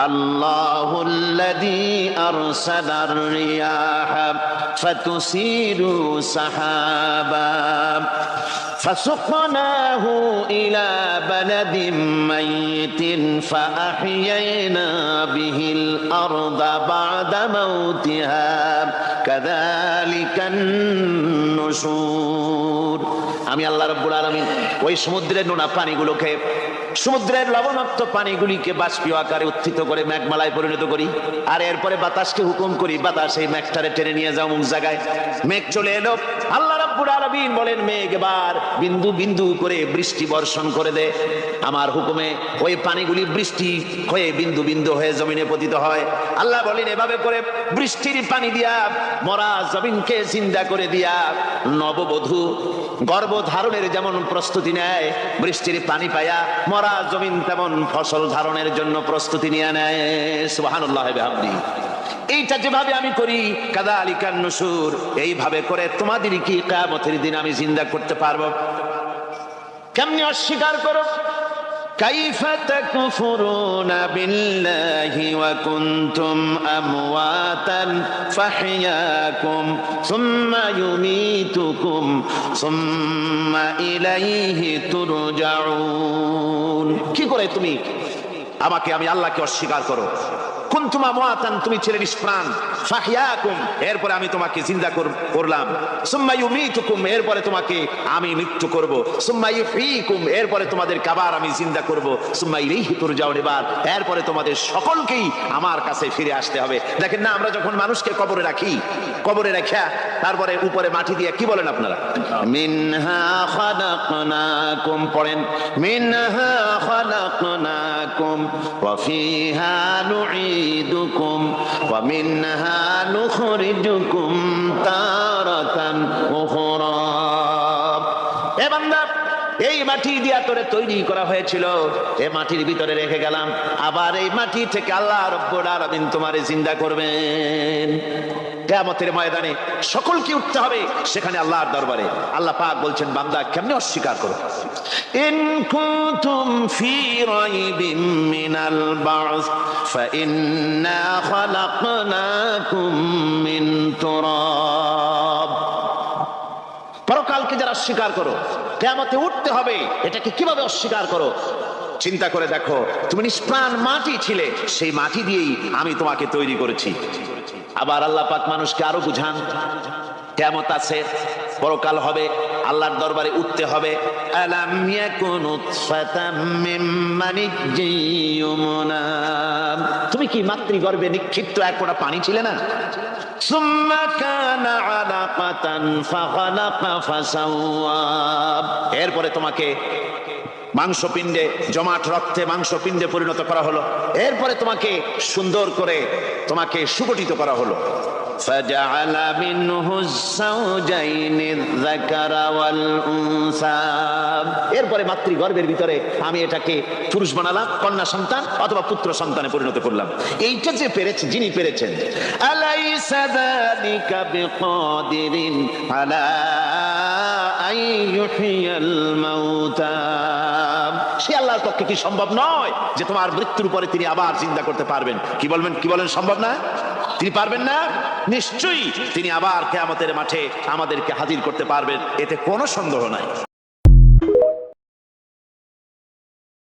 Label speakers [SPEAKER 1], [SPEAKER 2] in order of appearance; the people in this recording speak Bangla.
[SPEAKER 1] আল্লাহুল্লাযী আরসালার রিয়াহা ফাতুসিরু সাহাবা فسقناه إلى بلد ميت فأحيينا به الأرض بعد موتها كذلك النشور আমি আল্লাহ রাব্বুল আলামিন ওই সমুদ্রের নোনা পানিগুলোকে, সমুদ্রের লবণাক্ত পানিগুলিকে বাষ্পীয় আকারে উত্থিত করে মেঘমালায় পরিণত করি, আর এরপরে বাতাসকে হুকুম করি, বাতাস এই মেঘটারে টেনে নিয়ে যাও অমুক জায়গায়। মেঘ চলে এলো, আল্লাহ রাব্বুল আলামিন বলেন মেঘ এবার বিন্দু বিন্দু করে বৃষ্টি বর্ষণ করে দে। আমার হুকুমে ওই পানিগুলি বৃষ্টি হয়ে বিন্দু বিন্দু হয়ে জমিনে পতিত হয়। আল্লাহ বলেন এভাবে করে বৃষ্টির পানি দিয়া মরা জমিনকে জিন্দা করে দিয়া নববধূ গর্ভধারণের যেমন প্রস্তুতি নেয়, বৃষ্টির পানি পায়া মরা জমিন তেমন ফসল ধারণের জন্য প্রস্তুতি নিয়ে নেয়। সুবহানাল্লাহ বিহামদি। এইটা যেভাবে আমি করি কাযালিকান নুশুর, এইভাবে করে তোমাদের কি কিয়ামতের দিন আমি জিন্দা করতে পারবো? কেমনে অস্বীকার করো? কাইফা তাকফুরুনা বিল্লাহি ওয়া কুনতুম আমওয়াতান ফাহইয়াকুম সুম্মা ইউমীতুকুম সুম্মা ইলাইহি তুরজাউন। কি করে তুমি আমাকে, আমি আল্লাহকে অস্বীকার করো? কুনতুম আমওয়াতান, তুমি ছিলে নিষ্প্রাণ, ফাহইয়াকুম, এরপরে আমি তোমাকে জিন্দা করলাম, সুম্মা ইউমীতুকুম, এরপরে তোমাকে আমি মৃত্যু করব, সুম্মা ইউহয়ীকুম, এরপরে তোমাদেরকে আবার আমি জিন্দা করব, সুম্মা ইলাইহি তুরজাউন, এরপরে তোমাদের সকলকেই আমার কাছে ফিরে আসতে হবে। দেখেন না, আমরা যখন মানুষকে কবরে রাখি, কবরে রাখা তারপরে উপরে মাটি দিয়ে কি বলেন আপনারা? মিনহা খালাকনাকুম, পড়েন মিনহা খালাকনাকুম ওয়া ফিহা নুঈদুকুম ওয়া মিনহা নুখরিজুকুম তারাতান উখরা। এ বান্দা, এই মাটি দিয়া তোরে তৈরি করা হয়েছিল, এই মাটির ভিতরে রেখে গেলাম, আবার এই মাটি থেকে আল্লাহ রাব্বুল আলামিন তোমারে জিন্দা করবেন। কিয়ামতের ময়দানে সকলকে উঠতে হবে সেখানে আল্লাহর দরবারে। আল্লাহ পাক বলছেন বান্দা কেমনে অস্বীকার করো? ইন কুনতুম ফি রাইবিম মিনাল বা'স ফাইন্না খালাকনাকুম মিন তুরাব। পরকালকে যারা অস্বীকার করো, কিয়ামতে উঠতে হবে, এটাকে কিভাবে অস্বীকার করো? চিন্তা করে দেখো, তুমি নিষ্প্রাণ মাটি ছিলে, সেই মাটি দিয়েই আমি তোমাকে তৈরি করেছি। আবার আল্লাহ পাক মানুষকে আরো বুঝান, কিয়ামত আছে, পরকাল হবে, আল্লাহর দরবারে উঠতে হবে। আলাম ইয়াকুন নুতফাতাম মিন মানিয়্যিন ইউমনা, তুমি কি মাতৃগর্ভে নিক্ষিপ্ত এক ফোঁটা পানি ছিলে না? সুম্মা কানা আলাকাতান ফাখালাকা ফাসাওয়া, এরপরে তোমাকে মাংসপিণ্ডে, জমাট রক্তে মাংসপিণ্ডে পরিণত করা হলো, এরপরে তোমাকে সুন্দর করে তোমাকে সুগঠিত করা হলো। ফাজআলা মিনহু যাওজাইনি যাকারা ওয়াল উনসা, এরপরে মাতৃগর্ভের ভিতরে আমি এটাকে পুরুষ বানালাম, কন্যা সন্তান অথবা পুত্র সন্তানে পরিণত করলাম। এইটা যে পেরেছে, যিনি পেরেছেন, আলাইসা যালিকা বিকাদিরিন আলা আইয়ুহিয়াল মাউতা, সে আল্লাহর পক্ষে কি সম্ভব নয় যে তোমার মৃত্যুর পরে তিনি আবার জিন্দা করতে পারবেন? কি বলবেন, কি বলেন, সম্ভব না? তিনি পারবেন না? নিশ্চয়ই তিনি আবার কিয়ামতের মাঠে আমাদেরকে হাজির করতে পারবেন, এতে কোনো সন্দেহ নাই।